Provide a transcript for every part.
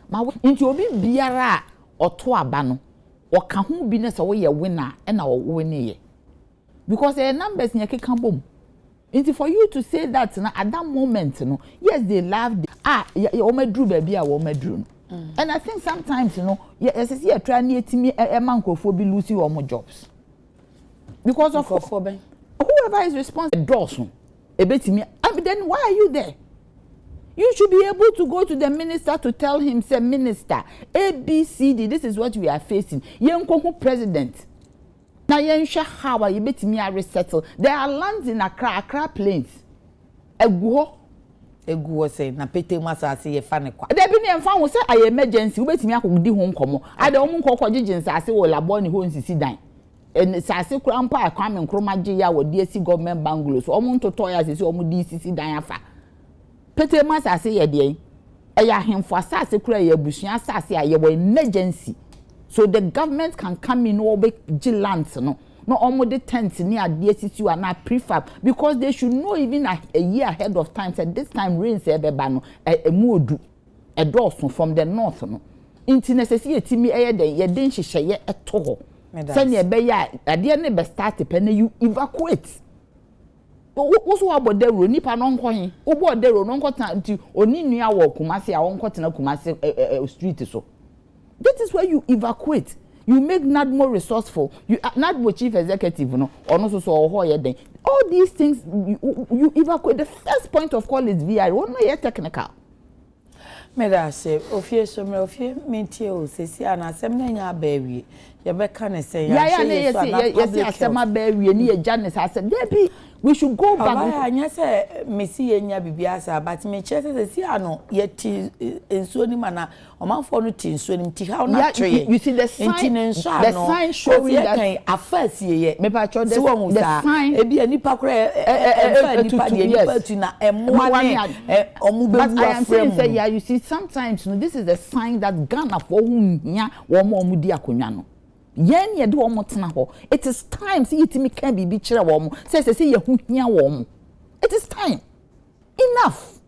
ma nti obi biara oto aba no oka ho bi na se wo ye winner na wo ne because the numbers nya keka bom nti for you to say that na at that moment no yes they laughed o madru ba bia wo madru and I think sometimes yes see you try na etimi e man krofo bi lose your jobs because of whoever is responsible dosun ebetimi then why are you there? You should be able to go to the minister to tell him, say, Minister, ABCD, this is what we are facing. Yenko president. Now, yensha how you bet me I resettle. There are lands in Accra plains. Ego say, na pete masa say ye fane kwa. There be ne fan say I emergency. We bet me akodi ho nkomo. Ade omo nkoko jijinsa ase wo labo ni ho nsisi dan. En sase kura mpa akwame nkroma gye ya wo DSC government bungalow. So omo ntoto ya sisi omo DCC dan afa. Pete masa say ye dey. Eya hemfo asase kura ye busuan asase a ye wo emergency. So the government can come in over land no omo the tents near DSCC and not prefab because they should know even a year ahead of time said this time rains ebeba no a modu a dawson from the north no inti necessity me e den ye den hihye eto ho send ye be ya ade ne be start pen you evacuate wo so abodero nipa no nkohin wo bodero no nkota nti oni nua wo kumase a wo nkotena kumase street so. That is where you evacuate. You make NAD more resourceful. You NAD more chief executive, or no so all these things you evacuate. The first point of call is VI. What no yet technical. Me da say ofie so me ofie mentie o sesi ana asem na nya baby. Ye be kan say ya yes asema baby ni ye Janice asem. There we should go back. Anya say mesi ye nya bibia say but me che say sesi ano ye ti ensuo ni mana omanfo no ti ensuo ni ti how na three. You see the sign showing that affairs ye me pa cho the sign e bia nipa kra e nipa de nipa tu na emoa ne omu be but I am saying say yeah you see sometimes this is a sign that Ghana for hu nya wo mo di akonwa no yen ye de wo mo tena ho it is time see itimi can be kire wo mo say ye hu hia wo mo it is time enough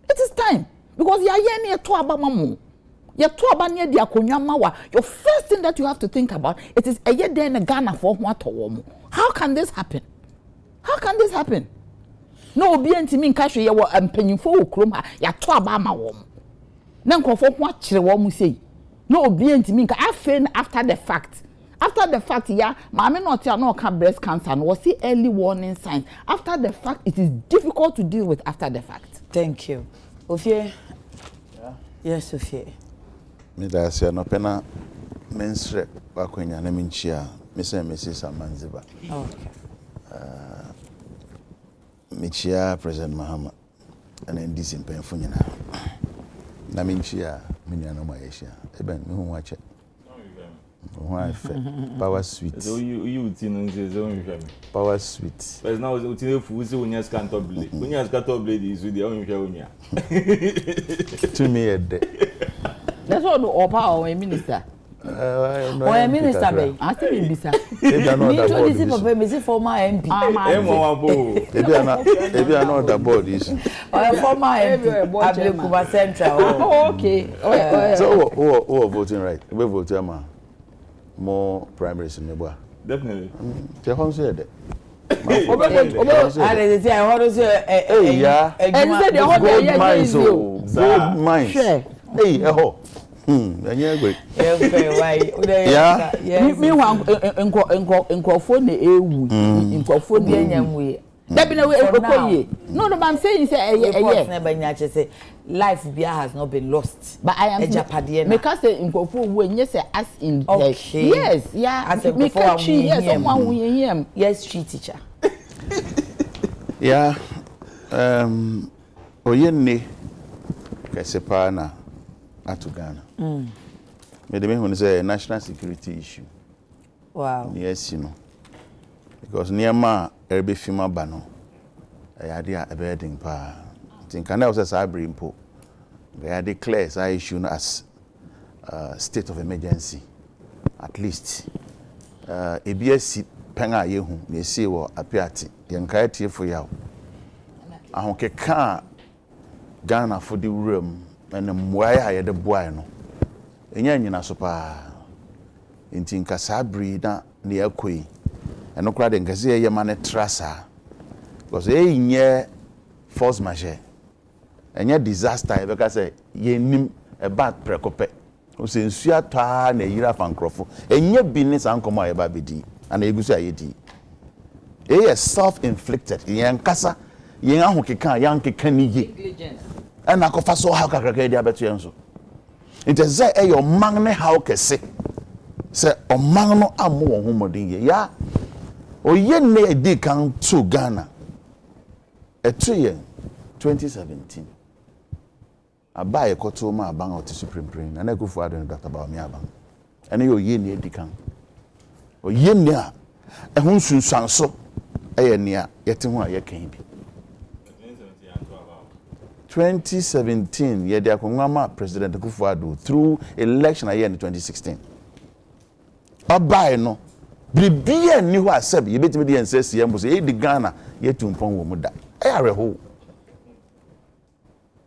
it is time because ya yen ye to aba mamu ye to aba ne di akonwa mawa your first thing that you have to think about it is a ye den Ghana for hu ato wo mo how can this happen no obi antimi nka hwe ye wo mpanyimfo wo krom ha ya to aba ma wo mo na nkofo hu a kire wo mo sei no obi antimi nka after the fact yeah maame not ya no can breast cancer no see early warning signs after the fact it is difficult to deal with after the fact. Thank you Ofie. Yes Ofie me da se no pena mensre wakwanya na minchia me say Mrs. Amanziba. Okay. Michia President Mahama and NDC mpenfo nyina na minchia minya no mayeshia eben me hu wache why power sweet so you tin nze so you me power sweet but now you tin fu se unya scantor blade is with the on hwe unya to me ede that's all the power minister no minister be I say bisa me to this papa me say former MP ebi another board is former MP Ablekuba Central okay so who voting right we vote am more primaries in Nebua. Definitely. The home said I say I want to say yeah. And said the whole mines gold mines. Hey, great. Yeah. Me wan nkofo na ewu. Nkofo bi anyamwe. That be no way. No, I'm saying say life has not been lost. But I am because nkofo when you say as in yes, yeah. As a yes, someone we hear. Yes, street teacher. Yeah. Oyenne kasepa na atu Ghana. Me de me hu say a national security issue. Wow. Yes, you know. Because niema erbe fima ba no ayade a ebeding pa think na also sabri impo they declare say issue as state of emergency at least EBS penga yehu na esi wo apiati yenka atiefo yawo ahokeka Ghana for the room and mwaya ya de boy no enya nyina so pa nti nka sabri na ne yakoi eno kra de nkase ye ma ne trasa because enye force majeure enye disaster e be ka say ye nim e bad prekope o se nsu ata na yira fankrofo enye bi ne sankomo aye ba bedi ana egusu ayedi e self inflicted yen kasa yen ahokeka yan keka ni ye and akofa so how kakaka dia beto yen so it is say e your magne how kese say o magno amo won homodin ye ya o ye ne edi kan to Ghana eto ye 2017 abaye koto ma aban oti supreme brain na ekufu ado Dr. Bawumi aban ene ye o ye ne edi kan o ye ne a ehun sunsan so eye ne a yete ho a ye kan bi 2017 ye de akonwa President Akufo-Addo through election a year in 2016 abaye no bribia ni ho aseb ye betimi de ensesi ye mbo ye di Ghana ye tumpon wo muda areho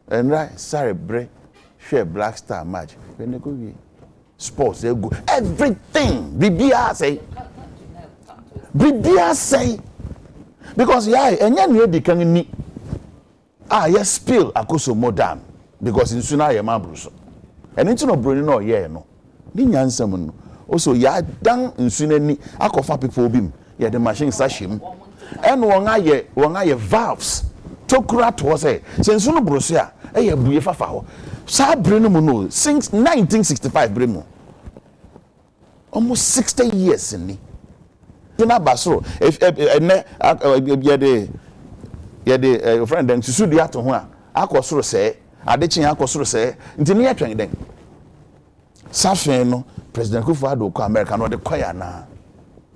and right sorry bre share Black Star match when go we sports they go everything bribia say because yeah enya ni di kan ni yes spill akoso modern because insu na ye mabruso and into no broni no ye no ni nyansam no also ya dan insu na ni akofa people bim ye the machine sashim and won aye valves tokura to say since no bruso a ye buye fafa ho sa breno mu no since 1965 bremo almost 60 years ni na basro if ye de your friend den susu di ato ho a akosoro se Adekye akosoro se nti ne yetwen den safen no President Akufo-Addo ko America no de koya na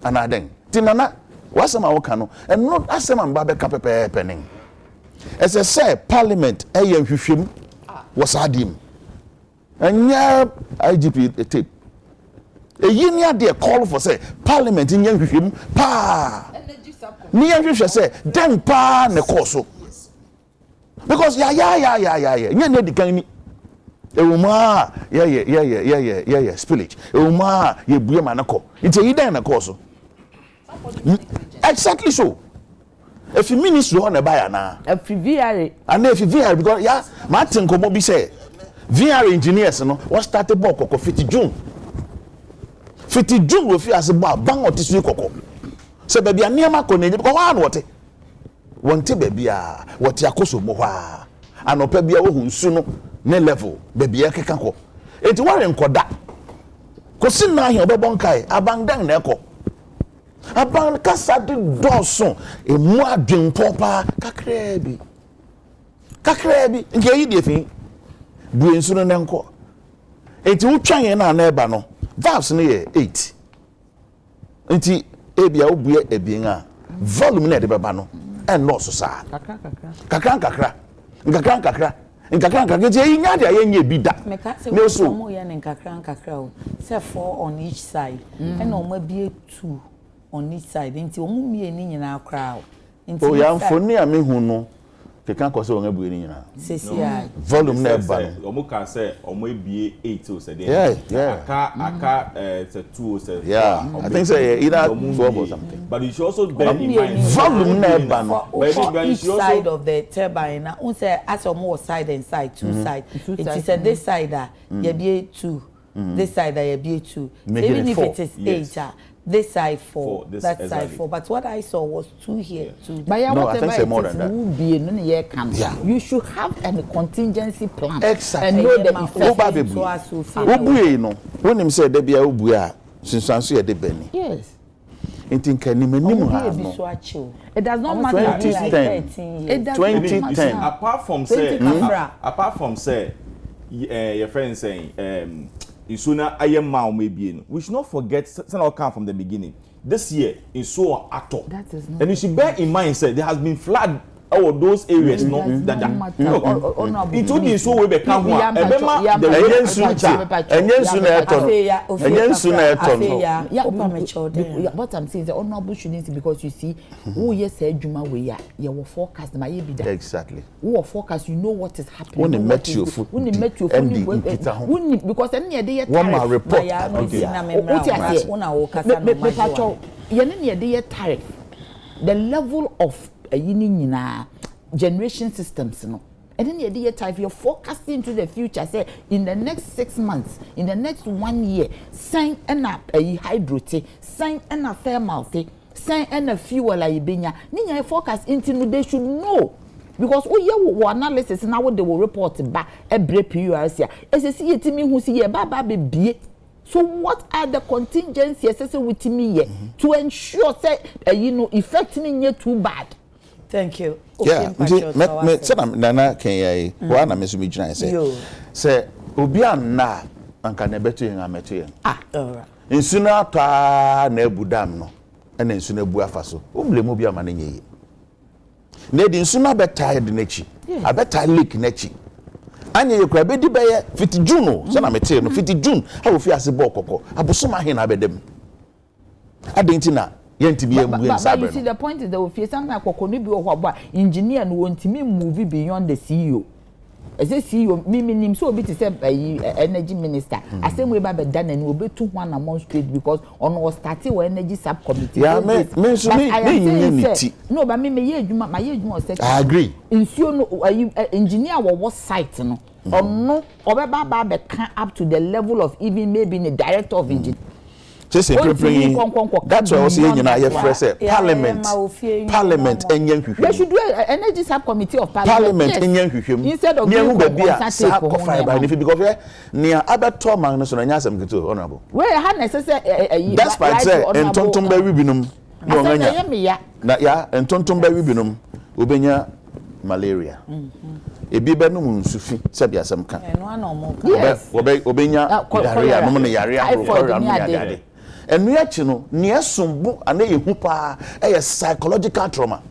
ana den ti nana wasema wo ka no and not asema mba be ka pepe nen as I say parliament eye hwehwem was adim anya IGP tape eyi ni ade call for say parliament nya hwehwem pa ni hwehwe say den pa ne koso because yeah nya ne dikan ni ewuma yeah spillage ewuma ye buye manako nti yi den na koso exactly so if you ministry on e buy na if VR and if VR because yeah Martin komo bi say VR engineers no what started work ko 50 June we fi as ba ban otisu kokko se baby aniama ko na because wa na wote wonte baby a wote akoso mo hwa anopa bia wo hunsu no ne level baby e keka ko enti ware nkoda ko sin na ahia obebon kai abandan na ekọ aban kasa de doso emu adwen popa kakra bi nke yi de fi bu ensu no ne nkọ enti wo twan na na eba no valves no ye 8 enti ebia obuye ebien a volume na de beba no en no so sa kakra je yinya de ayenye bi da me so mo ye ne kakra o say 4 on each side and o ma bi 2 on each side enti o mu mie ni nyina akra o enti o ya mfoni a me hu no kekan ko se o ngabu ni nyina volume na eba no o mu ka say o mo ebie 8 o say aka it's a 2 o say I think say either 12 or something but you should also bear in mind volume na eba no each side of the turbine na un say as o mo side and side two side it is a this side ye be 2 this side ye be 2 even if it is 8 this side 4 that side 4 but what I saw was 2 here 2 but yeah, no, I think say more than that. You should have a contingency plan exactly and know the effect. Obuye no when him say dey bia obuye a sinsanso ye de bani yes enti nka ni menim ha no it does not matter 2010 apart from say your friend saying Isuna ayema maybe no. We should not forget some come from the beginning. This year in so ato. That is not. And you should bear in mind say there has been flood oh those areas no that it would be so we be come one ebema enyen suna eton what I'm saying is the honorable shouldn't because you see who yes say adwuma we ya your forecast ma ye bi da exactly who forecast you know what is happening when they met you because any dey one my report tariff the level of generation systems no and then you type you're forecasting into the future say in the next 6 months in the next 1 year sign and up a hydro sign and a thermal sign and a fuel like benya ninya forecast into they should know because we analysis now what they will report back every period here as you see it me who see baba be. So what are the contingencies with me here to ensure say effecting it too bad? Thank you. Yeah, me say nana Kenya wa na me so me gina say obi anna anka na beto yen ameto yen. Alright. Nsuna ta na ebudam no na nsuna bu afaso. O blame obi ama na nyeye. Na di nsuna beta de nachi. Abeta leak nachi. Anya yekura be di beye 50 June so na mete no 50 June ha wo fi ase bo kokko abosoma he na abedem adenti na yentimi emu but you see the point is that we face something kokko no bi wo ho engineer no wontimi move beyond the CEO as a CEO nim so obi to say energy minister asem we ba be dan and we be too one among straight because on was starting we energy subcommittee yeah me so me no but me ye adwuma my ye adwuma say I agree insure no engineer wo site no no obeba ba can up to the level of even maybe the director of engineering. Just that's why I was saying parliament enyen hwehwem. They should do an energy subcommittee of parliament enyen hwehwem instead of being consultative because near abeto man no so nya asem kito honorable where ha necessary that's why say entontom ba wibinum no nganya na ya entontom ba wibinum obenya malaria ebi be no nsufi sabi asem kan obenya diarrhea no ne yare ahoro enu ya chi no ne esumbu ana yehu pa psychological trauma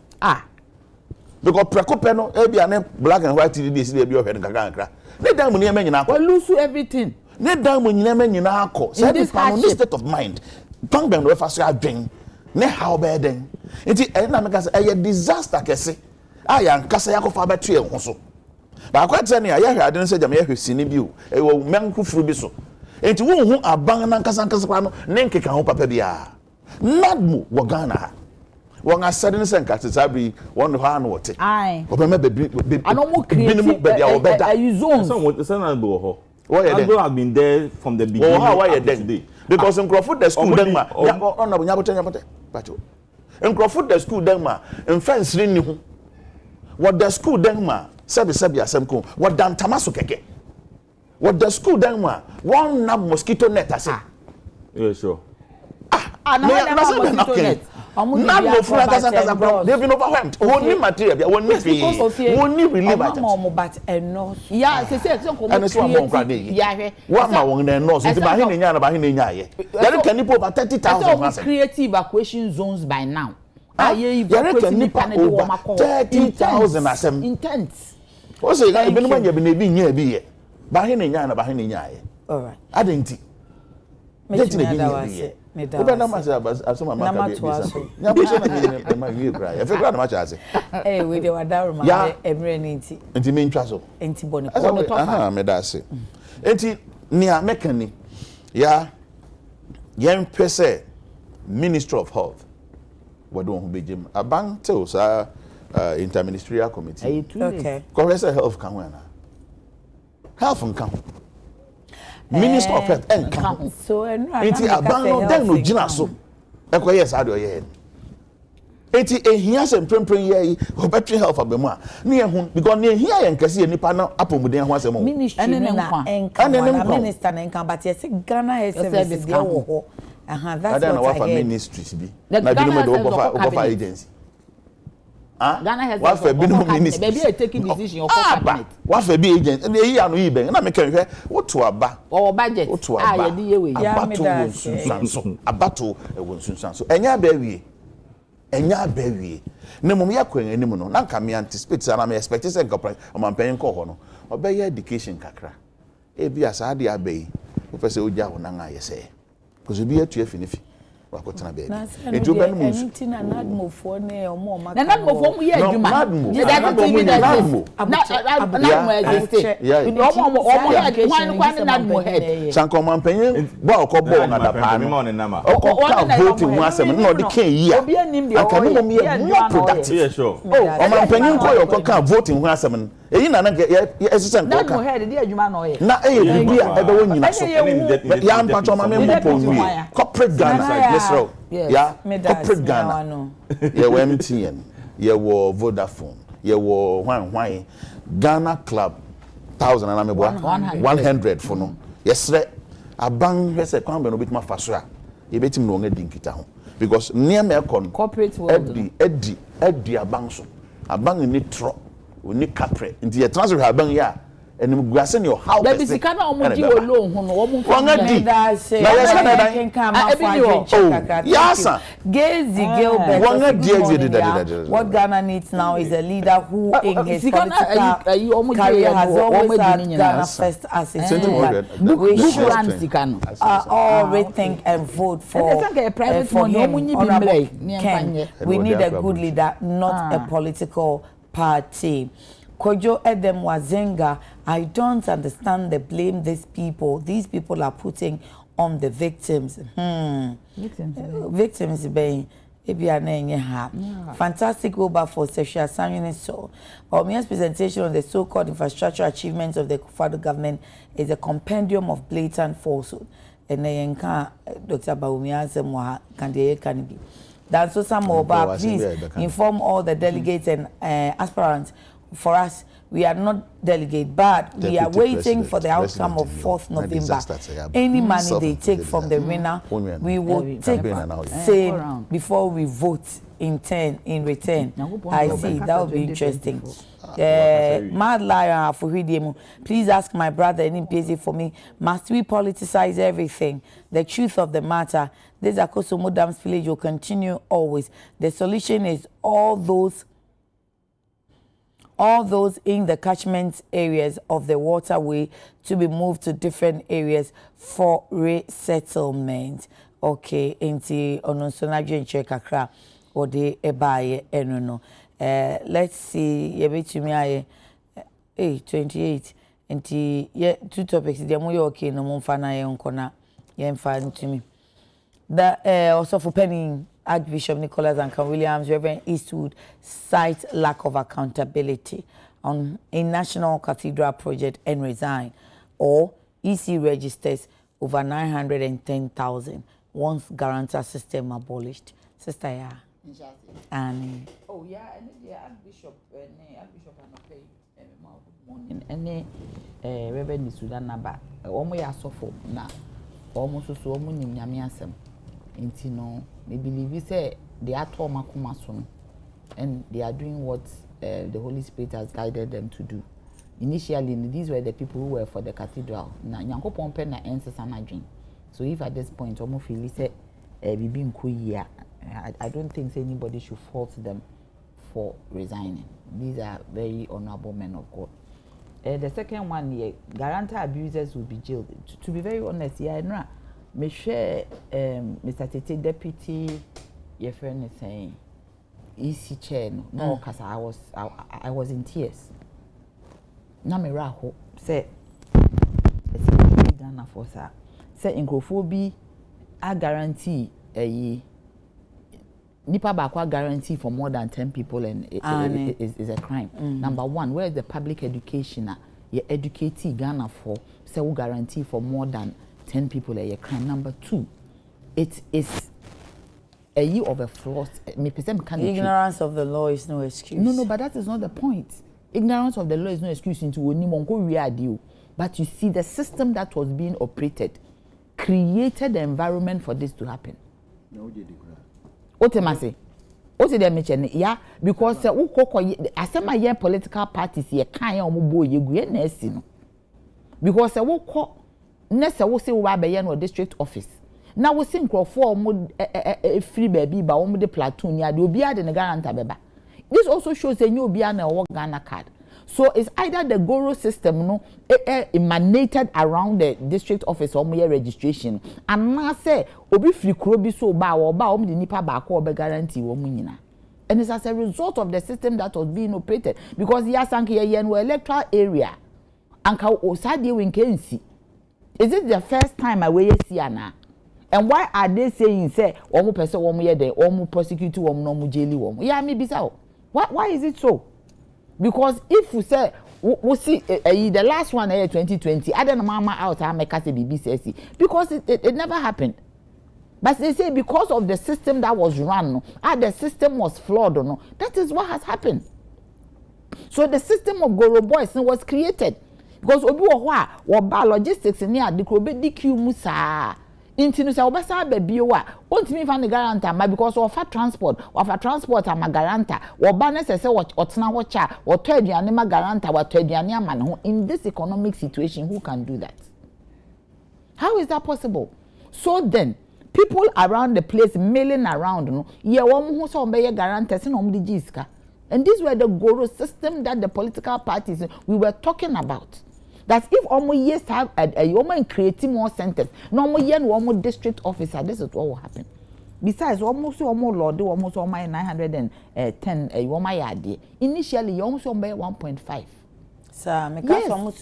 because prekope no e bia ne black and white tv dey bi ohwe nkaka ne dan mu ne ma nyina we lose everything ne dan mu nyina ma nyina akọ so this state of mind tongue bem no fa so adwen ne how be den enti na me ka say disaster kese aya nkasa yakofa beto e ho so ba kwa tse ne ya hwe ade no se jam ya hwe sini bi o e wo menkufuru bi so enti wo hu aban na nkasa kwa no ne nkeka ho papa bia nadmu wo Ghana won asade ne se nkate sabi won ho an wote obema be anomo create be dia obeda zones some na be ho I have been there from the beginning. How are you then? Because in Crawford the school then ma nyabote bacho in Crawford the school then ma in fence ni hu what the school then ma sabi asem ko what dan tamaso keke what the school then ma one na mosquito net ase yeah sure na mosquito net not no front kasa they've been overwhelmed woni material bia woni fee woni relief but enough yeah say and so am kwa dey yeah what ma won na nurse nti ba hin nya na ba hin nya ye there can people over 30,000 so create evacuation zones by now evacuation panel wo ma call 30,000 asem intense o say ga ebenu ma nya bi na bi nya bi ye ba hin nya na ba hin nya ye all right adenti Oba na masa asoma maka bi bisa. Nya bo se na ma wie kra. E fe kra na ma cha ase. We dey wadaru ma emre ni nti. Nti me ntwa so. Nti boni ko no tofa. Me da ase. Nti nia mekani ya yen pese Ministry of Health. Wado ho bejem. Aban te o sa interministerial committee. Okay. Correct health kan wana. Health kan. Minister of Health and come. So Enti abano den no gina so. Ekoye sa de oye. Enti ehia se mprempren ye obetwe health abemu a na ehun because na ehia ye nkase ye nipa na apomuden ho asem. Ministry na enka minister na enka but yes Ghana Health Service dey wo ho. That's what I heard. Ministries bi. Na bi no me do go agency. Ghana has what for be no minister baby taking decision of cabinet what for be agent na yi anu yi ben na me kan hwe woto aba o budget ye di ye we abato won sunsan so enya ba wie enya bawie na mum yakwan anim no na nka me anticipate sana me expect say nka omampanyin ko ho no obey education kakra e bia sa ade abai wo pese oja ho nan ayese because obi atu afinifi wakotena be ejo be no mu na nadmofo ne omo maka na nadmofo mu ye adwuma nadmo nadmo head sanko mampanyin ba okobo na dapa no okoka voting mu asem no de kan yi a obi anim de aka no me more productive sure o mampanyin ko okoka voting mu asem no eyi na esese nko nadmo head de adwuma na oye na bi a ebe wo nyina so ya mpacho ma me mpo nwie corporate Ghana yes bro yeah corporate Ghana yeah we MTN yeah wo Vodafone yeah wo hwan Ghana Club 1000 na me boa 100 for no yes re aban hwese kwan be no bitima faso a ye betim no nga dinkita ho because near me ekon corporate world edi aban so aban ni tro oni capre nti ye transfer aban ya enim guase ne how da bisika na omuji olo hu no omu wonga di na yes na dan yasa Gezi Gilbert wonga di what Ghana needs now is a leader who in his political career has always had Ghana first as his slogan. We should all rethink and vote for him. We need a good leader, not a political party. Kojo Edem Wazenga, I don't understand the blame these people are putting on the victims. Victims being fantastic over for sexual assignment. So Omia's presentation on the so-called infrastructure achievements of the federal government is a compendium of blatant falsehood. And then Dr. Baumia can be. That's so some more, please inform all the delegates and aspirants. For us, we are not delegate, but we are waiting for the outcome of 4th November. Any money they take from the winner, we will take same before we vote in return. I see, that would be interesting. Mad liar for please ask my brother Nimpezi for me. Must we politicize everything? The truth of the matter, this Akosomo Dams village will continue always. The solution is all those in the catchment areas of the waterway to be moved to different areas for resettlement. Okay, inti ononsona dwenche kakra ode ebaye enono. Let's see, yebetumi aye 28 inti ye two topics dey mo okay no mo mfa na ye nkona ye mfa ntumi. Also for Penny Archbishop Nicholas Ankan Williams, Reverend Eastwood, cite lack of accountability on a national cathedral project and resign, or EC registers over 910,000 once guarantor system abolished. Sister, yeah. And oh yeah, and the Archbishop and Reverend Sudan Naba, almost so for now, almost so many Yamiasem. No, they believe say they are and they are doing what the Holy Spirit has guided them to do. Initially, these were the people who were for the cathedral. Na nyanko pompe na enses anadwin. So if at this point almost feel say bibi nkoyi I don't think anybody should fault them for resigning. These are very honorable men of God. The second one, guarantor abusers will be jailed. To be very honest, me share Mr. Tete deputy your friend is saying EC chair no cause I was in tears. Na me raho say it's done for sir. Say inkrofo I guarantee nipa ba guarantee for more than 10 people and is a crime. Number one, where is the public education? You educate Ghana for say we guarantee for more than 10 people a crime. Number two, it is a year of a flaw. Ignorance of the law is no excuse. No, but that is not the point. Ignorance of the law is no excuse into Onimonko. But you see, the system that was being operated created the environment for this to happen. Otemase. Ote de mention yeah, because asema ye political parties ye kan omubo yegu na esi no. Because wo ko nese wo se wo ba ye no district office Now we sing for more free baby, but one the platoon, ya do be at the guarantee beba. This also shows a new Biana or Ghana card. So it's either the Goro system no emanated around the district office or mere registration. And now say obi free krobi so ba or ba the nipa ba ko be guarantee wo munyina. And it's as a result of the system that was being operated because yasanke ye no electoral area anka osade we nkensi. Is it the first time I wey see ana? And why are they saying say omo person wo ye dey omo prosecute wo no mo jeli wo? Yeah, me bisa. Why is it so? Because if we say we see the last one 2020, I don't know mama out I make us a BBC because it never happened. But they say because of the system that was run, the system was flawed, no. That is what has happened. So the system of Goro Boys was created because obi wo ba logistics ni Adekye be DQ musa. Intinu say obesa baby wa ontimi fa ne guarantor ma because of transport ama guarantor wo ba ne say otena wo cha wo to aduane ma guarantor wo to aduane ama ne ho. In this economic situation, who can do that? How is that possible? So then people around the place milling around no ye wo ho so be guarantor se no mo di jiska. And these were the Goro system that the political parties we were talking about. That if omo yes have a creating more centers, no more yen one district officer, this is what will happen. Besides, almost lord, almost 910 yard. Initially, you almost 1.5. Sir, because almost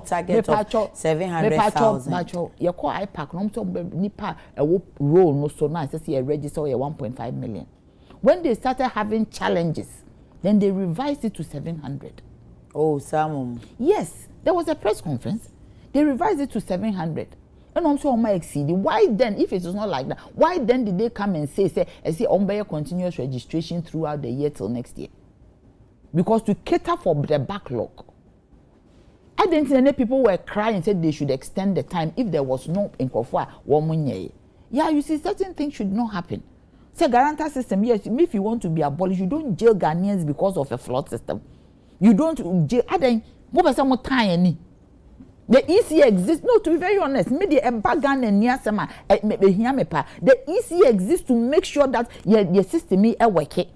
target of 700,000. You call IPAC, no nipa a role no so nice. See a register 1.5 million. When they started having challenges, then they revised it to 700. Oh, Sam. Yes. There was a press conference. They revised it to 700. And also on my exceeding. Why then, if it was not like that, why then did they come and say on continuous registration throughout the year till next year? Because to cater for the backlog. I didn't see any people were crying and said they should extend the time if there was no inkofwa womunye. Yeah, you see, certain things should not happen. Say guarantor system, yes, if you want to be abolished, you don't jail Ghanaians because of a flawed system. You don't jail. The EC exists. No, to be very honest, the EC exists to make sure that your system is working.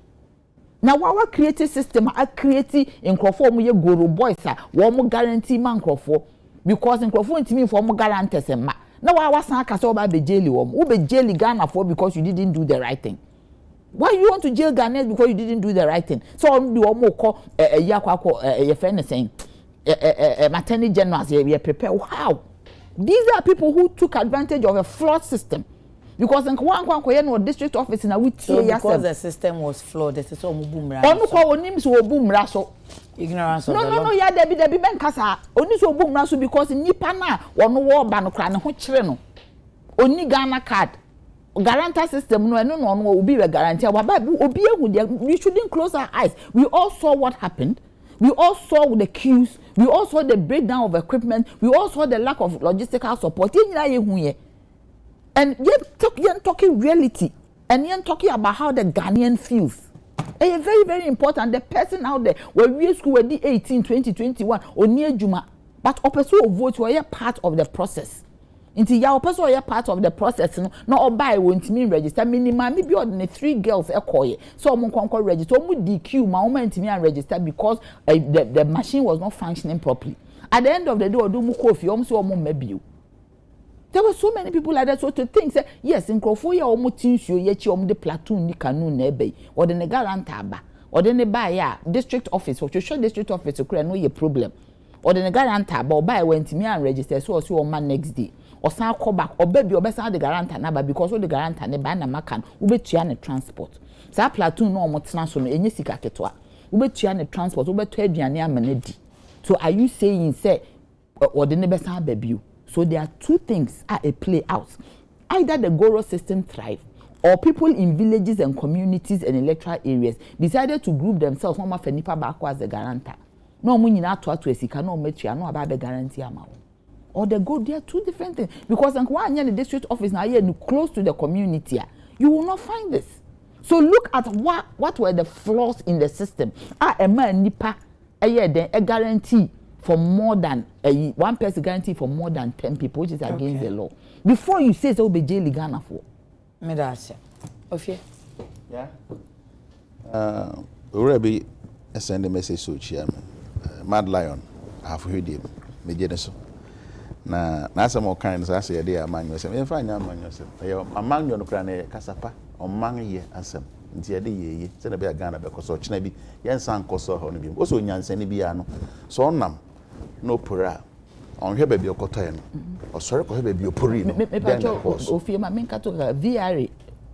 Now, our creative system, I create in Crawford, we Goro Boys, one guarantee man Crawford because in Crawford, to me, for more guarantees. Now, I was not about the jail, who be jail Ghana for because you didn't do the right thing. Why you want to jail Ghanaians because you didn't do the right thing? So, you almost call your friend saying. Maternity generals we prepare. How? These are people who took advantage of a flawed system. Because in one district office in a so because the system was flawed, the system boom ignorance of no, yeah, there be ben kasa. Only so boom raso because nipa na one war ban kra ne ho kire no. Oni Ghana card. Guarantor system no will be a guarantee. We shouldn't close our eyes. We all saw what happened. We all saw the queues. We all saw the breakdown of equipment. We all saw the lack of logistical support. And you're talking reality. And you're talking about how the Ghanaian feels. It's very, very important. The person out there, when we school were 18, 20, 21, or near Juma, but opposite vote were part of the process. Until your person were part of the process, no buy won't mean register. Minimum, maybe ordinary 3 girls so I'm going to register. DQ, my woman to me and register because the machine was not functioning properly. At the end of the day, do coffee, maybe. There were so many people like that. So to think, say, yes, in Crawford, you almost teach you yet you the platoon, ni canoe, nebe, or the guarantor, or the buy district office, or to show district office to create no your problem, or the guarantor, but buy went to me and register, so as your man next day. Or some call back or baby or best the guarantor number because all the guarantor ne ban na makan ubetua ne transport. Sa platoon no mo tena so no enye sika ketwa. Ubetua ne transport ubetua aduane amanedi. So are you saying say or the ne besa baby? So there are two things at a play out. Either the Goro system thrive or people in villages and communities and electoral areas decided to group themselves one for nipa back as the guarantor. No mo nyina to esika no metua no aba be guarantee ama. Or they go there, two different things. Because when you're in the district office now, you're close to the community, you will not find this. So look at what were the flaws in the system. A man nipa a guarantee for more than one person guarantee for more than 10 people, which is against the law. Before you say so, be jail Ghana for. Me that's okay. Yeah. Already send a message to chairman. Mad Lion, I have heard him. Me so. Na some more kinds I say they are man yourself. You find man yourself. Among your crane Casapa or man ye ansem. Nti ade ye se na be Ghana be koso china bi yen san koso ho no bi oso nyansa ni bi ano so onam no pura on hwe ba bi okoto no osore ko hwe ba bi opori no me pacho ofie ma menka to VRA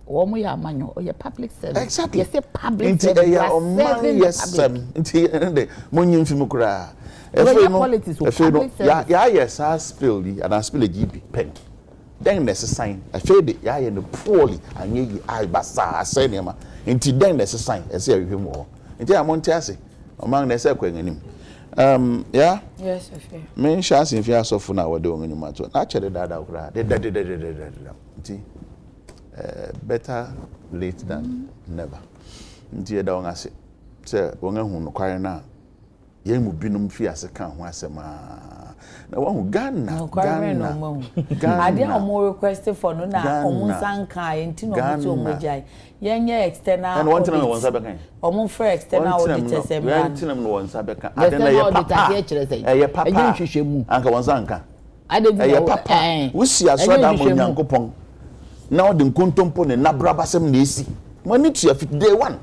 wo mo ya amanyo o ye public service exactly you say public nti service ya o man yes nti ende mo nyim fi mu kura yes I spill the and I spill a GB pen. Then there's a sign. I feel the in the poorly and ye I basa I say nema. Until then there's a sign. I say him more. Until I'm on Tassie among the circle him. Yeah? Yes, okay. Main chance if you are so for now we're doing any matter. Actually that out. Better late than never. Until down I say, sir, won't quire now. Yemu binum fi aseka ho asema na wo Ghana ade omo request for no na omo sanka enti no omo to omo jai yenye external and one time won sabeka omo for external auditors e man tinam no won sabeka ade na ye papa ye papa enhwehwemu anka won sanka ade bi ye papa wusi asoda mo nyankopon na ode nkontompo ne nabrabasem na esi mani tua fit day one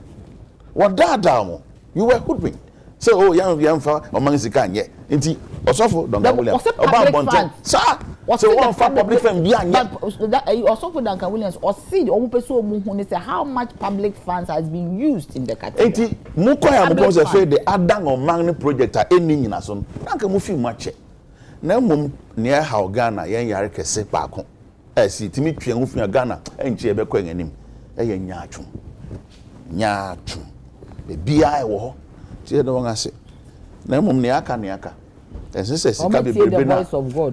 wadada mo you were hoodwinked. So, oh, young for among the can yet. Inti, Osofo, don't Williams. About Bonton. Sir, what's the one for public fund behind that? Osofo Duncan Williams or see or Mupeso Muhun say how much public funds has been used in the category. Inti, Mukoya because I said the Adang or Magni project are ending in a son. Nanka Mufi much. No mum near how Ghana, young Yarika se Paco. I see Timmy Pianufia Ghana and Chebe Quang and him. A nyachum. Nyachum. The BI war. See the one I say. Na mum niaka. And says sika be brebe na.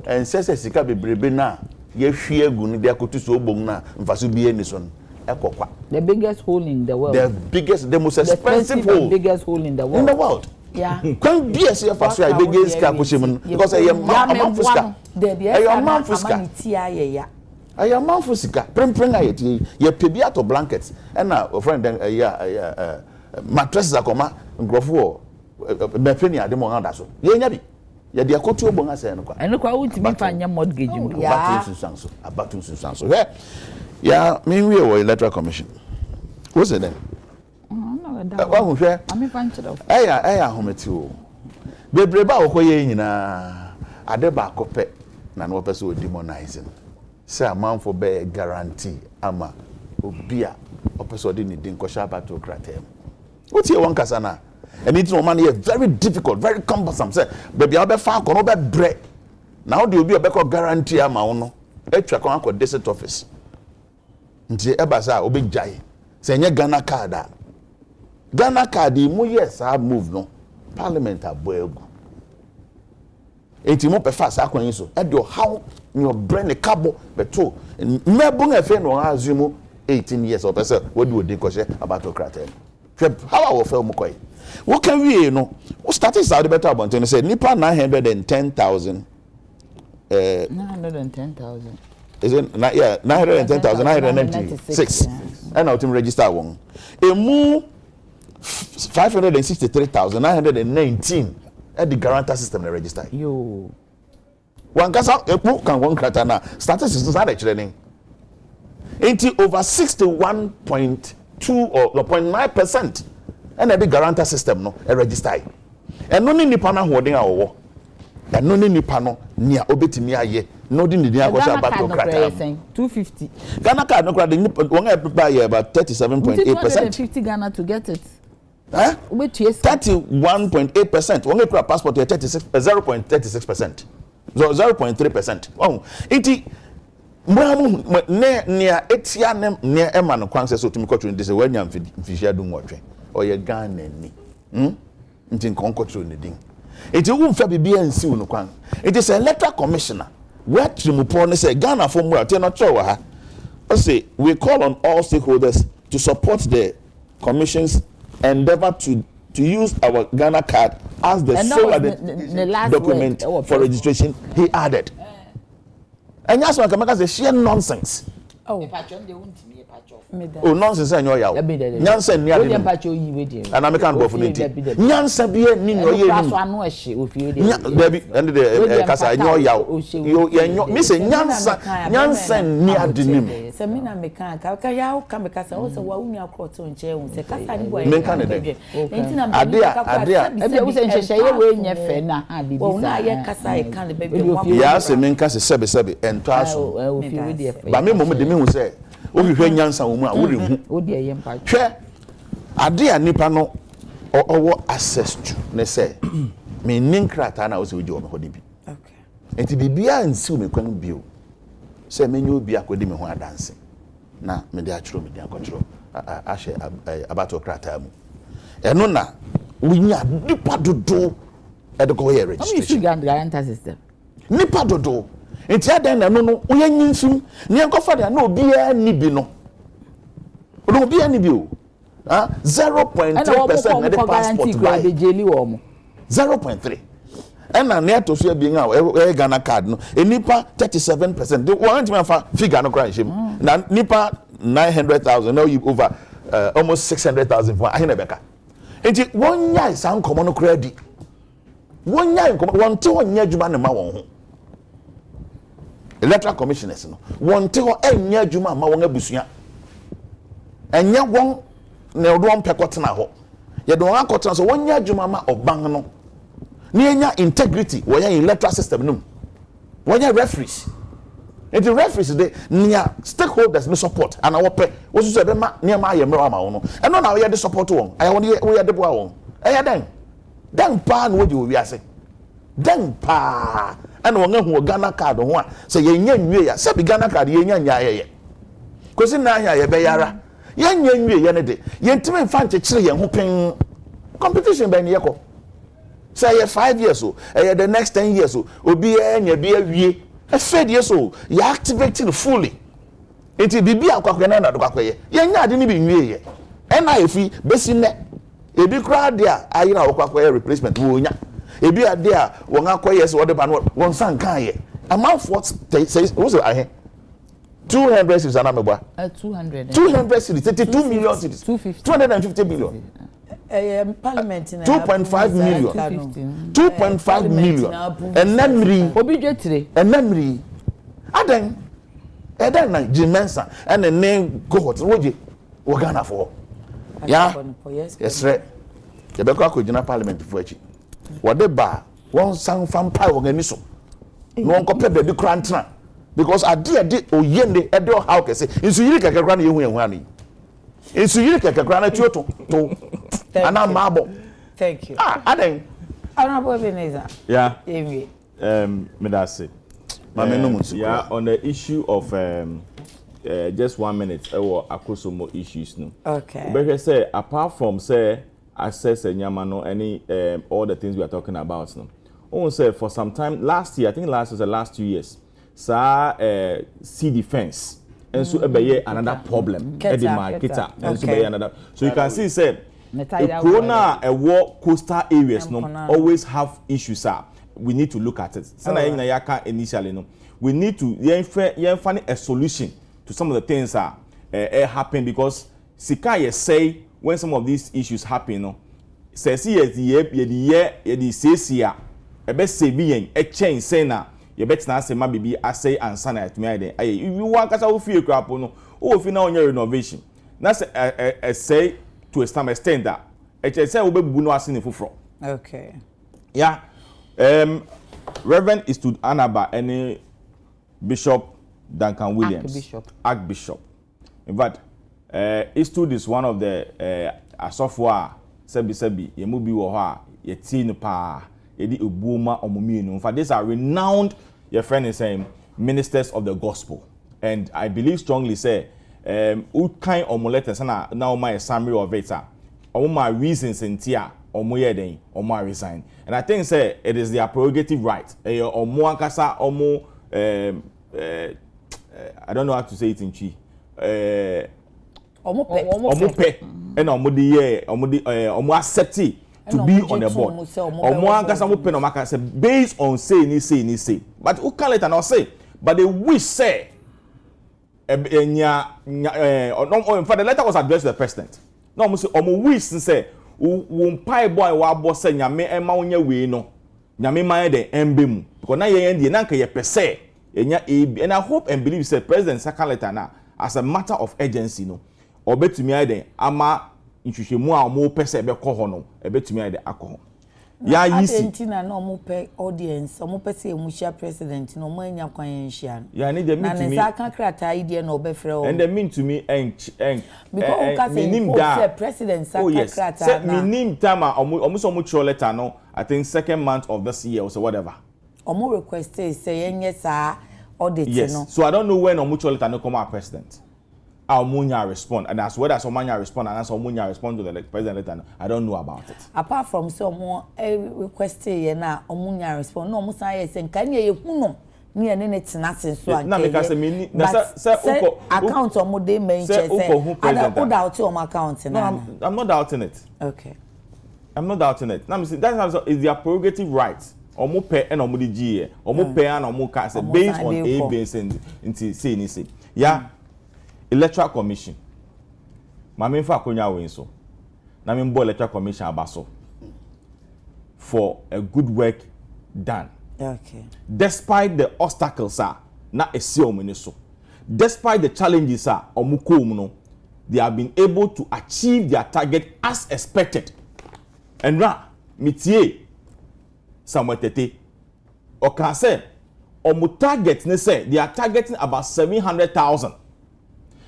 And says sika be brebe na. Ye hwie gu ni de akotu so obom na mfaso bi eni so no. Ekokwa. The biggest hole in the world. The most expensive hole. The biggest hole in the world. In the world. Yeah. Can be a see faso I biggest ka kushim because I am man fuska. I am man fuska. I am man fuska. Prem ayeti. Ye pebi ato blankets. And na friend then mattresses akoma ngrofo befeni ade mo handa so ye nya bi ye de akotu obon ase no kwa eno kwa utimi fanya mortgage mu abatu susanso he ya me wie wo electoral commission what's it then wa hu hwe ami fanchiro eya hometi o bebreba okoye nyina ade ba akopɛ na no pɛ so demonizing say amanfo be guarantee ama obi a opɛ so de ni din ko sha battle kratem. What's your one kasana? And it's no money very difficult, very cumbersome. Say, baby, I'll be far no be bread. Now do you be a better guarantee a mauno? Extra con district office. Nti ebasa obi jai. Say nye Ghana card. Ghana card mo yes I move no. Parliament aboegu. Enti mo pe fast akwan so. E do how your brain the cabo beto. Mebun efe no azumu 18 years or person what do they cause about autocrat. How our film McCoy? What can we know? What started Saudi better about and said Nipa 910,000. 910,000. Is it? Yeah, 910,000, 996. And out to register one. A more 563,919 at the guarantor system register. You one case a book can one cratana. Statistics is not training. Into over 61.2 or 0.9%. And a big guarantor system no a register. And no nipa na holding our and no nipa no near obetimi aye no di nidia go sha battle krata 250 Ghana card no krata one buy about 37.8%. 250 Ghana to get it. Huh? 31.8%. One credit passport 0.36%. So 0.3%. Oh, iti mwamu near etia near Emma no kwan so tumi kotro ndi se wanya mfishia du nwotwe oye Ghana ni nti nkonkotro ni din iti wu mfa bibia nsi wu no kwan it is electoral commissioner where trimupo ne say Ghana for mu ate no chowa ha o say we call on all stakeholders to support the commission's endeavor to to use our Ghana card as the sole document for registration, he added. And that's why Kamaka says sheer nonsense. Oh, nonsense and your yaw. Nyansa near the and I can't go for it. Nyansa be a nino ye. Debbie and the Casa your yaw. You miss a Nyansa near the name. Semina mechanical, Kaya come because I also want your court on chair. Yes, a man cast a sebi and tasso. But me moment the me who say, oh, you hear Nyansa woman, would be a young part. Adea Nipano or access to, they say, me Ninkratana was with you on Hodibi. Okay. And to be beyond soon, me couldn't be. Say me you be akodi me ho dancing na me dey atro me dey control a share aboutokrata mu eno na wunya nipa dodo e de go here registration guarantee system nipa dodo enti adan na no uye nyinsum ne enkofa da na obi a ni bi no obi a ni bi o 0.3% na the passport by 0.3 and na near to see being our Ghana card no nipa 37%. The one time figure no cry shame na nipa 900,000 now you over almost 600,000 for ahinebeka enti one year is an common credit one year one to one year juma na ma won ho Electoral Commissioners no one to enya juma ma won abusua enya won na do won pekotena ho ye do won akotena so one year juma ma oban no Nienya integrity, where electoral system no. Where referees. And the referees they near stakeholders no support and our pay. What you say near my no. And no now we the support one. I want we are the one. Then pa no we we say. Then pa and one who Ghana card one say ye nwe ya. Say Ghana card ye nya ye. Kosi na ya ye be yara. Ye nwe ye ne de. Ye ntime fa nchekire ye ho pen. Competition by ne yeko. Say 5 years so, the next 10 years so, obi enya bi awie. 5 years so, you activating fully. Enti bibi akwakwe na do kwakwe. Ye nya ade ni bi nwie ye. Na efi besi ne. Ebi kra de a ayi na kwakwe replacement wo nya. Ebi ade a won akoye se wode ba no won san kan ye. Amount for say what's ahe 200 cities na mebwa 200 cities 32 million cities 250 billion Parliament 2.5 million 2.5 million and memory obidwetire and memory adan na jimensa and the name cohort woje Ghana for yeah yes right you be ko gina parliament for echi wode ba won san fan pai won so no won ko pe be krantra because ade oyende e de how kese insu yiri kekekra na yehu ani insu yiri kekekra na tuoto to ana mabo thank you aden honorable Ebenezer yeah me that's it yeah on the issue of just 1 minute or akosomo issues no okay but say apart from say access and yamano any all the things we are talking about no on say for some time last year I think last was the last 2 years sea defense and so another problem at the market and so another so you can see say the corona war coastal areas no always have issues we need to look at it so initially no we need to find a solution to some of the things happen because sika say when some of these issues happen no say see ye say e be say bi yen e change say na ye betina say ma bibi asay ansa na atumi ade aye you wan kasa wo fie krapo no wo fi na onye renovation na say to some extent that e say wo bebubu no ase ne foforo okay yeah Reverend is to Anaba any Bishop Duncan Williams Archbishop in fact Eastwood is one of the asofo sebi ye mu bi wo ho a ye ti no pa edi obuoma omominu. In fact, these are renowned, your friend is saying, ministers of the gospel. And I believe strongly say, kind of letters now my summary of it. All my reasons in tia or moyeden or my resign. And I think say it is their prerogative right. Or more kasa or more I don't know how to say it in Chi. Omope and omodi accepti to be on the board. Or more ankasa mo pen o maka say based on say. But who can let and say? But they wish say in fact the letter was addressed to the president. No mo say omo wish say wo pai boy wa bo say nyame ema wonya we no. Nyame man de embe mu. Because na ye ndi na nka ye pese enya and I hope and believe say president second letter na as a matter of urgency no. Obetumi aiden ama nhwehwemu a mo pese be kɔ hɔ no ebetumi aiden akɔ hɔ. Ya yisi Argentina no mo pe audience mo pese emuhia president no mo anya kwan nhia no. Ya ne de mean to me. Na nsa krata idea no obefrɛ o. And they mean to me because say president krata na. Me nim time omo throw letter no I think second month of this year or so whatever. Omo request say yenye sa audit no. Yes. So I don't know when omo throw letter no come out president. Omunya respond and as whether Omunya respond and as Omunya respond to the president letter I don't know about it. Apart from some request ye na Omunya respond no omo say say kan ye hunu ne ne tenase so an. Na because me say account omo dey mention say other doubt omo account na. No, I'm not doubting it. Okay. I'm not doubting it. Now me say that is their prerogative right. Omo pay and omo di GE. Omo pay and omo ka say based on a basis into say ni say. Yeah. Electoral Commission. Mami fa konya we so. Na me mbo Electoral Commission abaso. For a good work done. Okay. Despite the obstacles na esi omene so. Despite the challenges omuko no, they have been able to achieve their target as expected. And ra mitie samwetete. Oka say omu target ne say they are targeting about 700,000.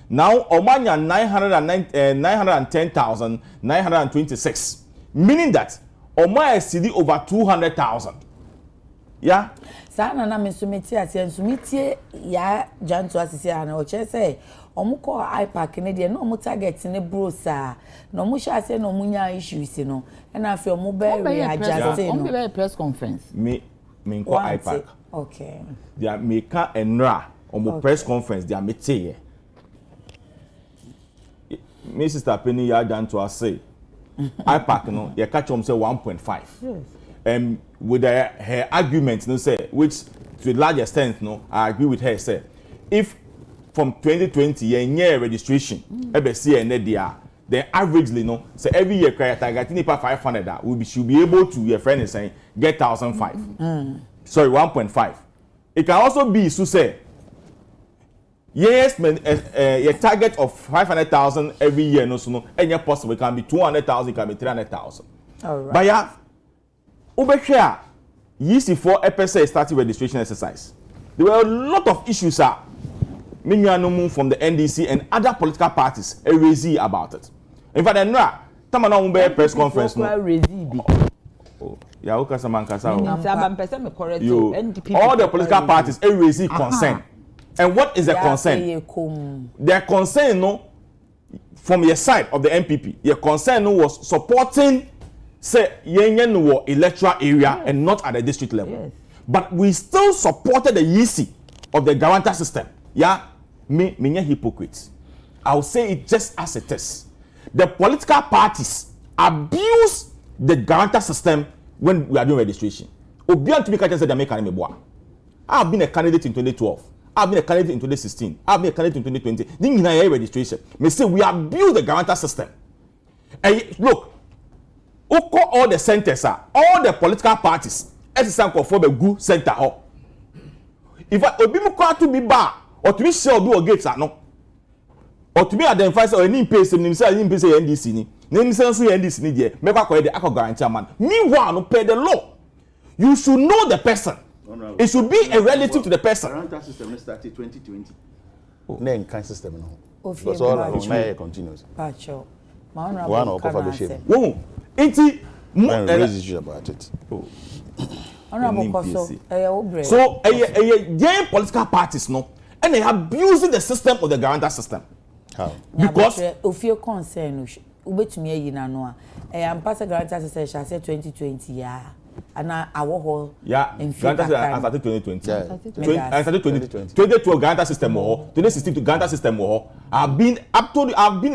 Now, Omanya 910,926, meaning that Omaya CD over 200,000. Yeah. Sana na mensumiti ati ensumiti ya jantu asisi ana oche say omuko iPack ne de no omu target ne brosa no omu sha say no omunya issues no na afi omu be readjust no. Omu be press conference. Me ko iPack. Okay. They make enra omu press conference they mete. Me sister Penny ya down to us say iPack no you catch say 1.5. Yes. With her argument no say which to a large extent no I agree with her say if from 2020 year registration ebe see ene dia then averagely no say every year cry targeting per 500 we should be able to your friend is saying get 1,500. Sorry 1.5. It can also be so say yes, your target of 500,000 every year, no, so no, any possible it can be 200,000, it can be 300,000. All right. But yeah, over here, years before FSA started registration exercise, there were a lot of issues from the NDC and other political parties raising about it. In fact, then now, press conference. No. Oh, yeah, all the political parties raising concern. And what is the concern? Their concern, no, from your side of the MPP, your concern was supporting, say, Yenyen electoral area and not at the district level. Yes. But we still supported the EC of the guarantor system. Yeah, me hypocrites. I'll say it just as it is. The political parties abuse the guarantor system when we are doing registration. Obian to me can say I've been a candidate in 2012. I've been a candidate in 2016. I've been a candidate in 2020. Then registration. Me say we abuse the guarantor system. And look, all the centers all the political parties. SSM for the good center. If I obi mu call to be bar or to be sure do gates no, or to be identify say any pay say NDC ni. Name say so NDC ni there. Make call the guarantee man. Meanwhile, no pay the law. You should know the person. It should be a relative to the person. Guarantor system started 2020. No kind system no. Because all of continues. Pacho. One of the shape. Oh, inti raise issue about it. Oh. So, young political parties no, and they are abusing the system of the guarantor system. How? Because if you concern ubetumi yina no a am pass guarantor system shall say 2020 yeah. ana awo yeah in Ghana started 2020 yeah. I started 2012 Ghana system 2016 to Ghana system I've been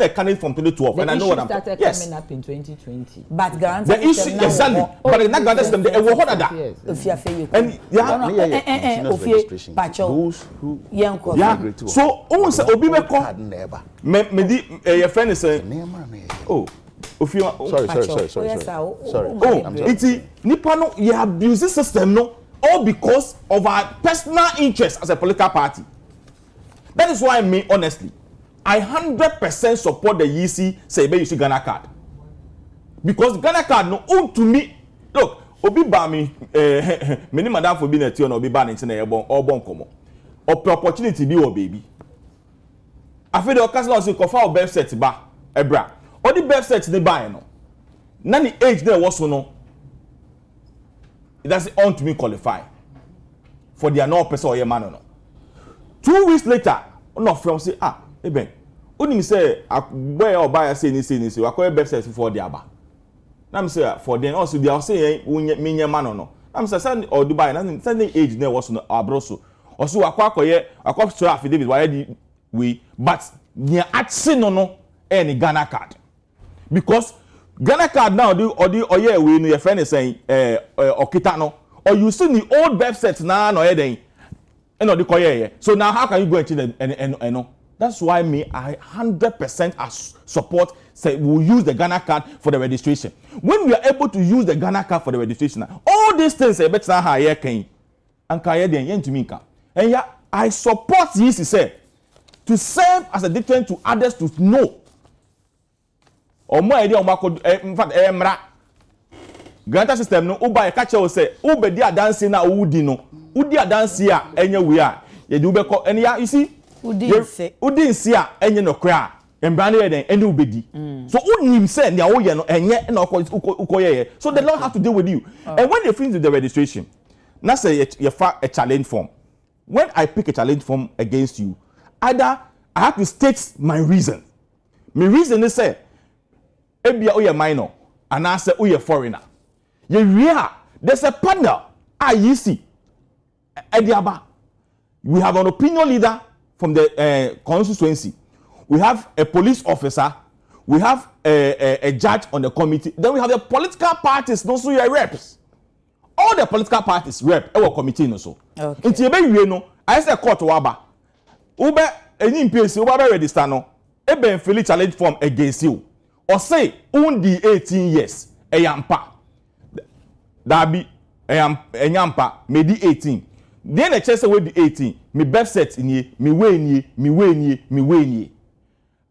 a candidate from 2012 and I know what I'm talking. Yes, coming up in 2020. But Ghana the issue exactly but in that Ghana system they were harder if you feel you and yeah those who yeah so almost obi be call me di your friend is saying oh sorry. It's nipa no you abuse the system no all because of our personal interest as a political party. That is why me honestly I 100% support the EC say you should Ghana card. Because Ghana card no to me look obi ba me many madam for being a tion obi ba nti na e bon komo opportunity bi o baby afi the occasion so kofa o birth set ba ebra all the birth set they buy no na the age there was no it doesn't want to me qualify for their no person or your man no 2 weeks later no from say eben only say boy or buy say ni we acquire birth set for the aba na me say for then also they are say me man no na me say send or Dubai na send the age there was no abroso also akwa affidavit why we but near atse no any Ghana card. Because Ghana card now yeah we no your friend is saying okita no or you see the old birth set na no then no the koye so now how can you go and change and no that's why me I 100% support say we'll use the Ghana card for the registration. When we are able to use the Ghana card for the registration all these things say better how here can and can then yen to me can and yeah I support this say to serve as a deterrent to others to know or more idea in fact emra Ghana system no uba e catch say ube dia dance na udi no udi dance a enye we a ye do be ko enya you see udi nse a enye no kra emra na den ene ubedi so unim say na wo ye no enye na ukoye so the Lord have to deal with you and when they finish the registration na say you file a challenge form. When I pick a challenge form against you either I have to state my reason. My reason is say ebia oye minor and I say oye foreigner. There's a panel IEC Ediaba. We have an opinion leader from the constituency. We have a police officer. We have a judge on the committee. Then we have the political parties, those who are reps. All the political parties rep our committee no so. Okay. Inti ebe wie no, I say court waba. Ube any MPC ube register no. Ebe fill challenge form against you. Or say undi 18 years eyampa. Dabi eyampa me di 18. Then the chese we di 18. Me birth set nie, me we nie.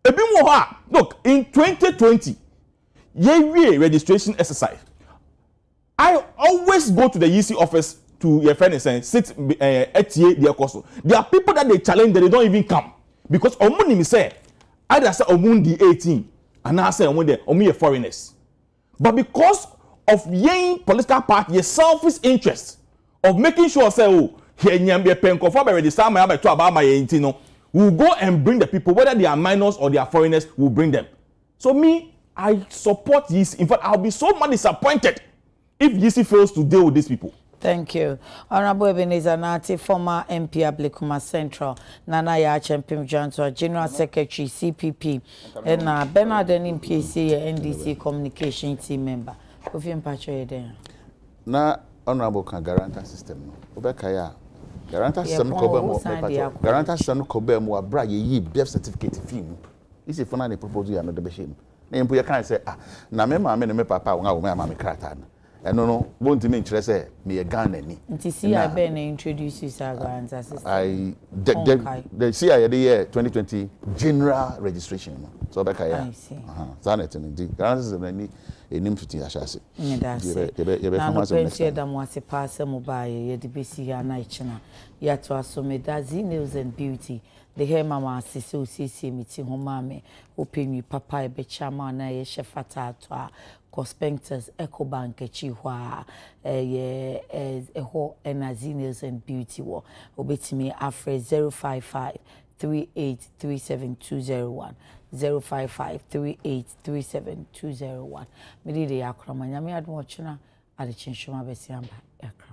Ebi mo ha. Look, in 2020 ye registration exercise. I always go to the EC office to your friend and say, sit etie their course. There are people that they challenge that they don't even come. Because omuni me say, either say omundi 18, and I say omundi foreigners. But because of yen political party, your selfish interest of making sure say, oh, here nyambe penko for register my about to about my 18, no, we'll go and bring the people, whether they are minors or they are foreigners, we'll bring them. So me, I support this. In fact, I'll be so much disappointed if GC fails to deal with these people. Thank you. Honorable Ebenezer Nati, former MP Ablekuma Central, Nana Yache Mpim Janto, General Secretary, CPP, and Bernard MPC, NDC Communication Team Member. Ufim Pacho there. Na Honorable can guarantee system. Obekaya. Guarantee system guarantee system kobe mo abra ye birth certificate film. Isi funa ne proposal ya no de be shame. Na yempo ye kan say na me ma me papa wo nga wo ma me krata na. Eno no won't mean interest say me a Ghana ni. Nti CI ben introduce you as guarantee system. The CI the year 2020 general registration. So Obekaya. I see. Zanet ni guarantee system ni enim tuti ashase. That's it. Na no pension da mo ase pass mobile ye de be see ya na ichina. Ya to asome that News and Beauty. The hair mama sisi usisi miti homame openyi papa ebe chama na ye shefata to Cospectors Ecobank chihwa ye eho News and Beauty wo obetimi afre 055 3837 055 3837 201 midi de akrama nyame adwo china Adekye Nsroma besi amba ekra